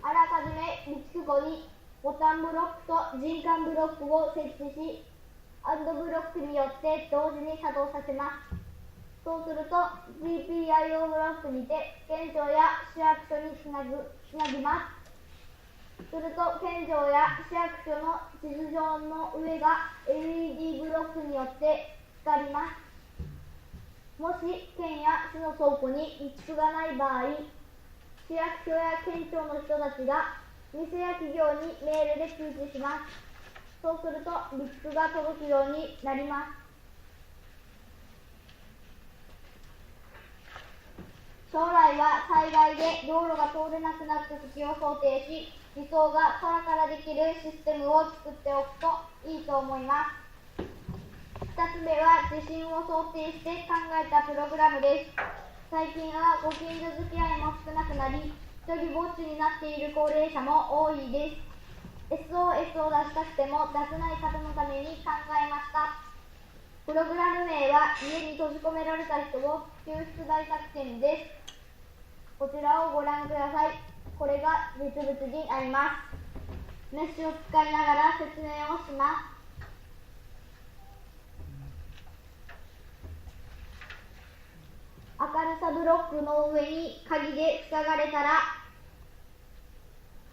あらかじめ備蓄庫にボタンブロックと人間ブロックを設置し、ANDブロックによって同時に作動させます。そうすると GPIO ブロックにて県庁や市役所につなぎます。すると県庁や市役所の地図上の上が LED ブロックによって光ります。もし県や市の倉庫に備蓄がない場合、市役所や県庁の人たちが店や企業にメールで通知します。そうすると備蓄が届くようになります。将来は災害で道路が通れなくなった時を想定し、理想が空からできるシステムを作っておくといいと思います。2つ目は地震を想定して考えたプログラムです。最近はご近所付き合いも少なくなり、一人ぼっちになっている高齢者も多いです。SOS を出したくても出せない方のために考えました。プログラム名は家に閉じ込められた人を救出大作戦です。こちらをご覧ください。これが実物になります。メッシュを使いながら説明をします。明るさブロックの上に鍵で塞がれたら、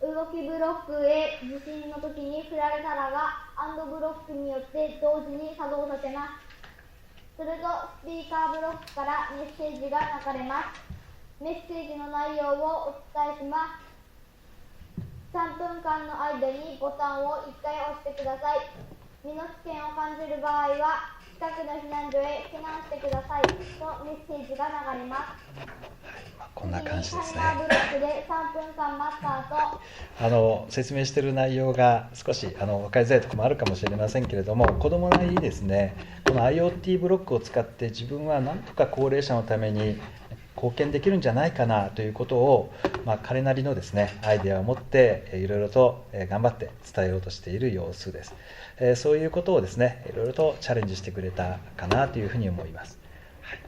動きブロックへ地震の時に振られたらがANDブロックによって同時に作動させます。するとスピーカーブロックからメッセージが流れます。メッセージの内容をお伝えします。3分間の間にボタンを1回押してください。身の危険を感じる場合は近くの避難所へ避難してくださいとメッセージが流れます。こんな感じですね。説明している内容が少し分かりづらいところもあるかもしれませんけれども、子どもなりにですね、この IoT ブロックを使って自分は何とか高齢者のために貢献できるんじゃないかなということを、彼なりのですねアイデアを持っていろいろと頑張って伝えようとしている様子です。そういうことをですねいろいろとチャレンジしてくれたかなというふうに思います。はい、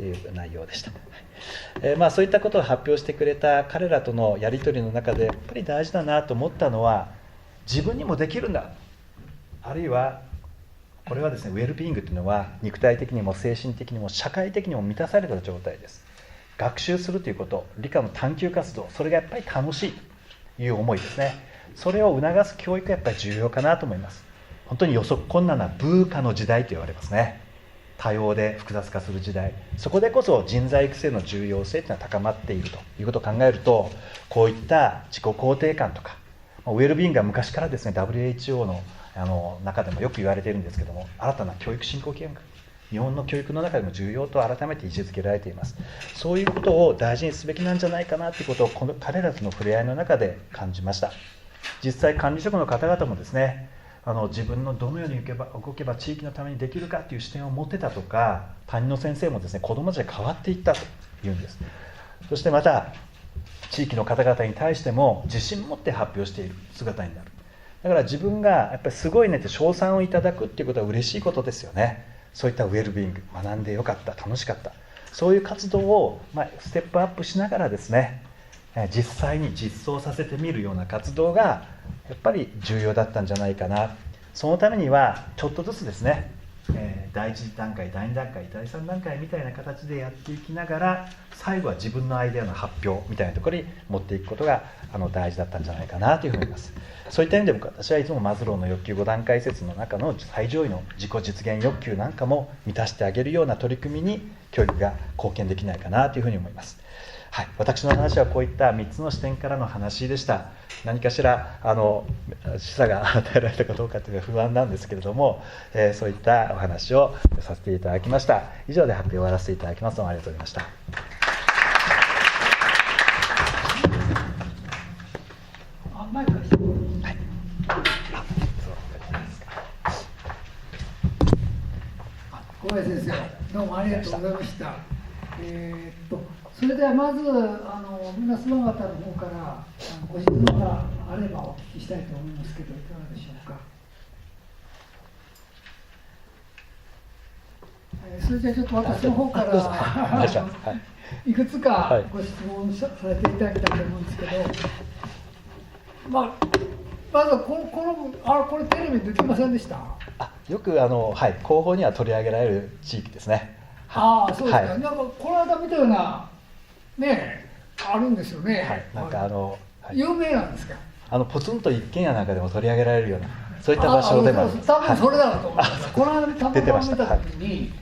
っていう内容でした。そういったことを発表してくれた彼らとのやり取りの中でやっぱり大事だなと思ったのは、自分にもできるんだ、あるいはこれはですね、ウェルビーイングというのは肉体的にも精神的にも社会的にも満たされた状態です。学習するということ、理科の探究活動、それがやっぱり楽しいという思いですね。それを促す教育がやっぱり重要かなと思います。本当に予測困難なブーカの時代と言われますね。多様で複雑化する時代、そこでこそ人材育成の重要性というのは高まっているということを考えると、こういった自己肯定感とか、ウェルビーイングが昔からですね、 WHO の中でもよく言われているんですけども、新たな教育振興計画、日本の教育の中でも重要と改めて位置づけられています。そういうことを大事にすべきなんじゃないかなということを、この彼らとの触れ合いの中で感じました。実際管理職の方々もですね、自分のどのように動けば地域のためにできるかという視点を持ってたとか、担任の先生もですね、子どもたちが変わっていったというんです。そしてまた地域の方々に対しても自信を持って発表している姿になる。だから自分がやっぱりすごいねって称賛をいただくっていうことは嬉しいことですよね。そういったウェルビーイング、学んでよかった、楽しかった、そういう活動をステップアップしながらですね、実際に実装させてみるような活動がやっぱり重要だったんじゃないかな。そのためにはちょっとずつですね、第1段階、第2段階、第3段階みたいな形でやっていきながら、最後は自分のアイデアの発表みたいなところに持っていくことが大事だったんじゃないかなというふうに思います。そういった意味でも私はいつもマズローの欲求5段階説の中の最上位の自己実現欲求なんかも満たしてあげるような取り組みに教育が貢献できないかなというふうに思います。はい、私の話はこういった3つの視点からの話でした。何かしら示唆が与えられたかどうかというのは不安なんですけれども、そういったお話をさせていただきました。以上で発表を終わらせていただきます。どうもありがとうございました。マイク貸して。はい。小林先生、どうもありがとうございました。それではまず皆様方の方からご質問があればお聞きしたいと思いますけど、いかがでしょうか。それじゃあちょっと私の方からいくつかご質問させていただきたいと思うんですけど、まずこれテレビ出てませんでした？よく広報には取り上げられる地域ですね。そうですか。はい、なんかこの間見たようなねあるんですよね。はい、なんか有名なんですか？ポツンと一軒家なんかでも取り上げられるような、そういった場所でも多分それだと思います。この間たまたま見た時に、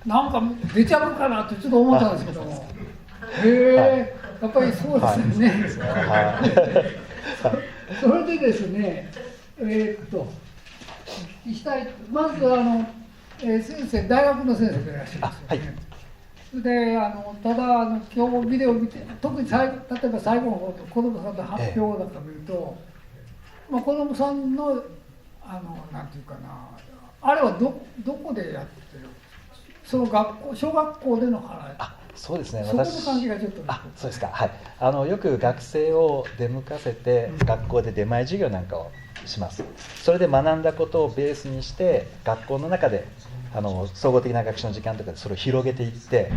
なんか出ちゃうかなってちょっと思ったんですけども、やっぱりそうですね。それでですね、お聞きしたい、まず先生、大学の先生でいらっしゃいますよね。でただ今日ビデオを見て、特に例えば最後の方と子どもさんの発表なんか見ると、子どもさんのなんていうかな、あれはどこでやってる？その小学校での話。そうですね。そこの感じがちょっと。そうですか。はい。よく学生を出向かせて、学校で出前授業なんかをします。それで学んだことをベースにして学校の中で総合的な学習の時間とかでそれを広げていって、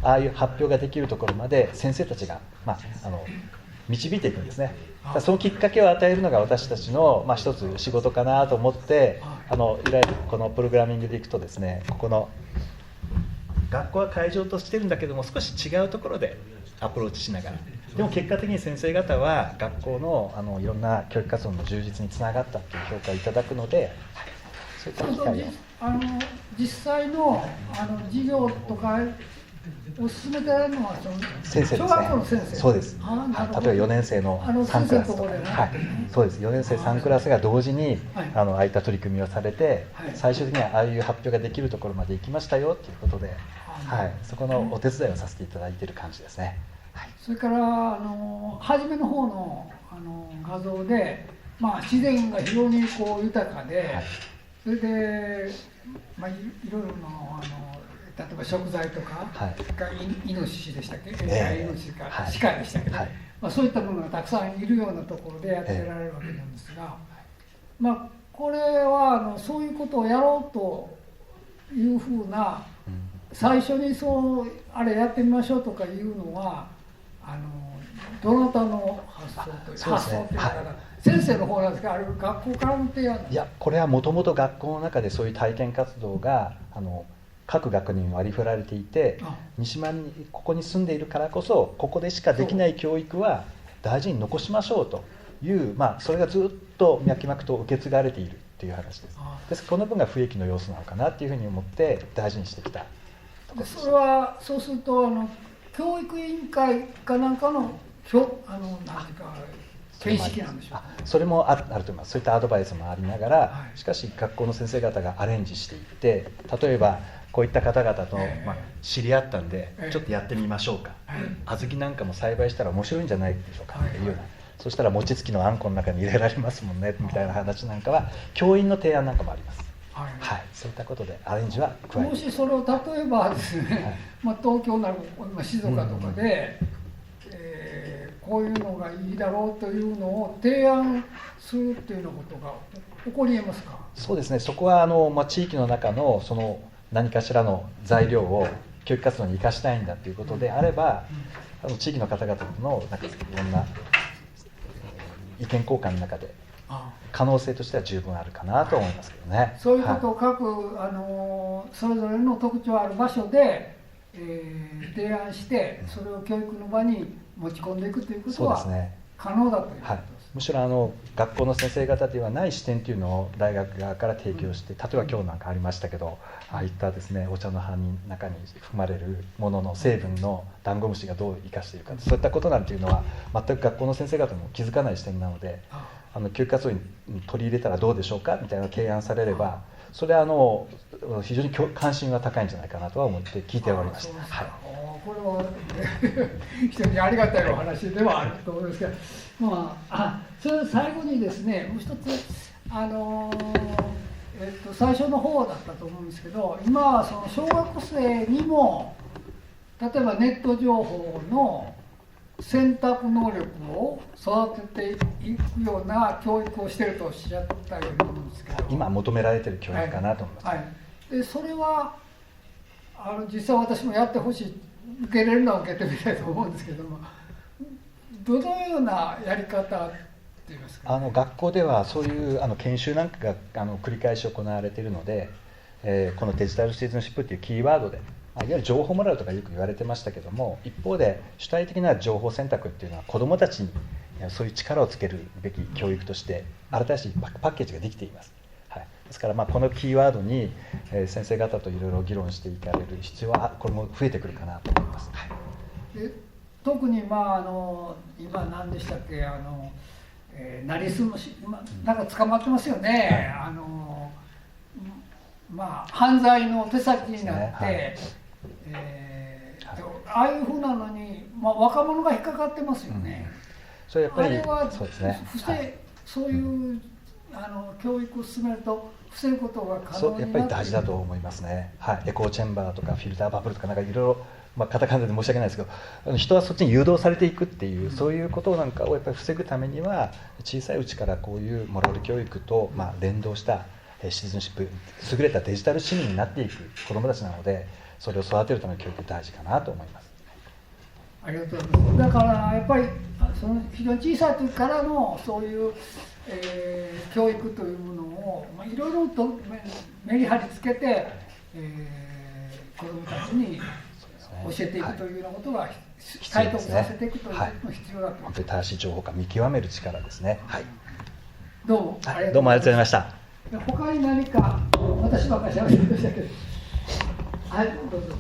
ああいう発表ができるところまで先生たちが、導いていくんですね。そのきっかけを与えるのが私たちの、一つ仕事かなと思って、いわゆるこのプログラミングでいくとですね、ここの学校は会場としてるんだけども、少し違うところでアプローチしながら、でも結果的に先生方は学校のいろんな教育活動の充実につながったという評価をいただくので、そういった機会を実際の授業とかを進めてられるのは先生ですね。小学校の先生。そうです。例えば4年生の3クラスとか、そうです。4年生3クラスが同時にああいった取り組みをされて、最終的にはああいう発表ができるところまで行きましたよということで、そこのお手伝いをさせていただいている感じですね。それから初めの方の画像で、自然が非常に豊かで、それで、いろいろの例えば食材とか、イノシシでしたっけ、イノシシか鹿でしたけど、そういったものがたくさんいるようなところでやってられるわけなんですが、これはそういうことをやろうというふうな最初にあれやってみましょうとかいうのはどなたの発想というそうですね、発想というか、先生の方なんですか、あれ学校からの提案なんですか？いや、これはもともと学校の中でそういう体験活動が各学年に割り振られていて、三島にここに住んでいるからこそここでしかできない教育は大事に残しましょうという、それがずっと脈々と受け継がれているっていう話です。ですからこの分が不益の要素なのかなっていうふうに思って大事にしてきたところです。それはそうすると教育委員会かなんかの何か形式なんでしょうか？それもあると思います。そういったアドバイスもありながら、しかし学校の先生方がアレンジしていって、例えばこういった方々と知り合ったんでちょっとやってみましょうか、小豆なんかも栽培したら面白いんじゃないでしょうかっていうような、そしたら餅つきのあんこの中に入れられますもんねみたいな話なんかは教員の提案なんかもあります。そういったことでアレンジは加えて、もしそれを例えばですね、東京なる静岡とかで、こういうのがいいだろうというのを提案するっていうようなことが起こりえますか？そうですね、そこは地域の中のその何かしらの材料を教育活動に生かしたいんだということであれば、地域の方々とのなんかいろんな意見交換の中で可能性としては十分あるかなと思いますけどね。そういうことを各、それぞれの特徴ある場所で、提案してそれを教育の場に持ち込んでいくということは可能だということです。むしろ学校の先生方ではない視点というのを大学側から提供して、例えば今日なんかありましたけど、ああいったですね、お茶の葉の中に含まれるものの成分のダンゴムシがどう生かしているか、そういったことなんていうのは全く学校の先生方も気づかない視点なので、教育活動に取り入れたらどうでしょうかみたいな提案されれば、それは非常に関心が高いんじゃないかなとは思って聞いておりました。これは非常にありがたいお話ではあると思いますけど、それ最後にですね、もう一つ最初の方だったと思うんですけど、今はその小学生にも例えばネット情報の選択能力を育てていくような教育をしているとおっしゃったように思うんですけど、今求められている教育かなと思います。でそれは実際私もやってほしい、受け入れるのは受けてみたいと思うんですけども、どのようなやり方っていいますか、学校ではそういう研修なんかが繰り返し行われているので、このデジタルシティズンシップっていうキーワードで、いわゆる情報モラルとかよく言われてましたけども、一方で主体的な情報選択っていうのは子どもたちにそういう力をつけるべき教育として新しいパッケージができています。ですからこのキーワードに先生方といろいろ議論していかれる必要はこれも増えてくるかなと思います。特に今何でしたっけ、なりすましなんか捕まってますよね。犯罪の手先になって、ああいうふうなのに、若者が引っかかってますよね。それやっぱりあれはそうですね。そういう教育を進めると防ぐことが可能になって、やっぱり大事だと思いますね。エコーチェンバーとかフィルターバブルとかなんかいろいろカタカナで申し訳ないですけど、人はそっちに誘導されていくっていう、そういうことなんかをやっぱり防ぐためには小さいうちからこういうモラル教育と連動したシティズンシップ、優れたデジタル市民になっていく子どもたちなので、それを育てるための教育大事かなと思います。ありがとうございます。だからやっぱりその非常に小さい時からのそういう、教育というものをいろいろとメリハリつけて、子どもたちに教えていくというようなことが体得させていくということも必要だと思います。本当に正しい情報か見極める力ですね。どうもありがとうございました。他に何か、私ばっかり喋ってましたけど、どうぞ。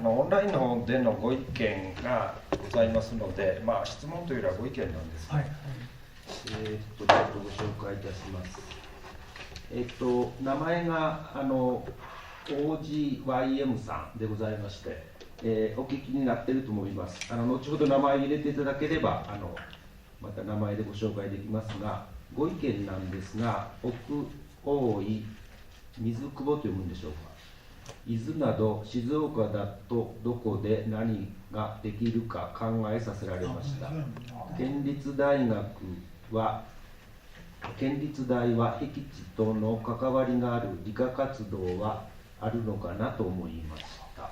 オンラインの方でのご意見がございますので、質問というよりはご意見なんですが、ちょっとご紹介いたします。名前がOGYM さんでございまして、お聞きになっていると思います。後ほど名前入れていただければまた名前でご紹介できますが、ご意見なんですが、奥大井水久保と読むんでしょうか。伊豆など静岡だとどこで何ができるか考えさせられました。県立大は僻地との関わりがある理科活動はあるのかなと思いました。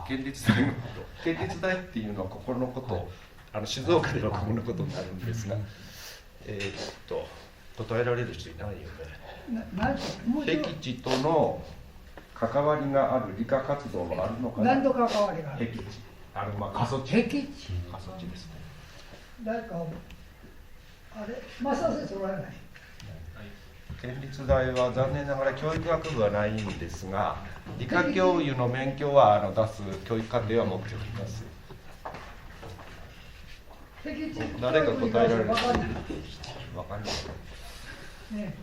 県立大のこと、県立大っていうのはここのこと、静岡ではここのことになるんですが、答えられる人いないよね。僻地との関わりがある理科活動はあるのかな。何と関わりがある。僻地、過疎地。僻地。過疎地ですね。誰かあれ、増田先生おられない。県立大は残念ながら教育学部はないんですが、理科教諭の免許は出す教育課程は持っております。誰か答えられる人。わかんない。ね。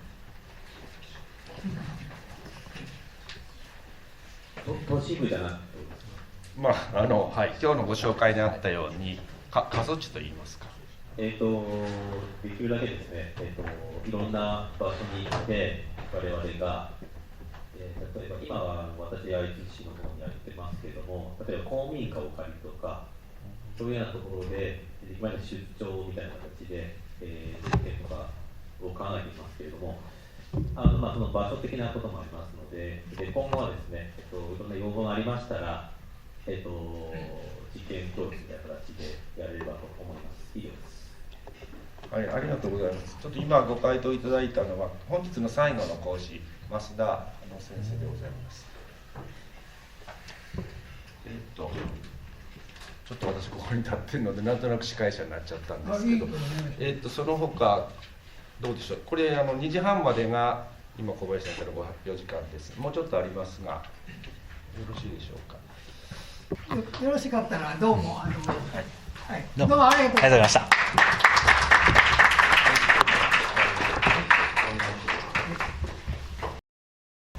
都市部じゃなくて。はい、今日のご紹介にあったように、過疎地と言いますか。できるだけですね、いろんな場所に行って、我々が、例えば今は私、愛知市の方にやってますけれども、例えば公民館を借りるとか、そういうようなところで、今まで出張みたいな形で、実験とかを考えていますけれども、その場所的なこともありますので、今後はですね、いろんな要望がありましたら、実験教室みたいな形でやれればと思います。以上です。はい、ありがとうございます。ちょっと今ご回答いただいたのは、本日の最後の講師、増田先生でございます。ちょっと私ここに立ってるので、なんとなく司会者になっちゃったんですけど、その他どうでしょう。これ2時半までが今小林先生のご発表時間です。もうちょっとありますが、よろしいでしょうか。よろしかったらどうもどうもありがとうございました。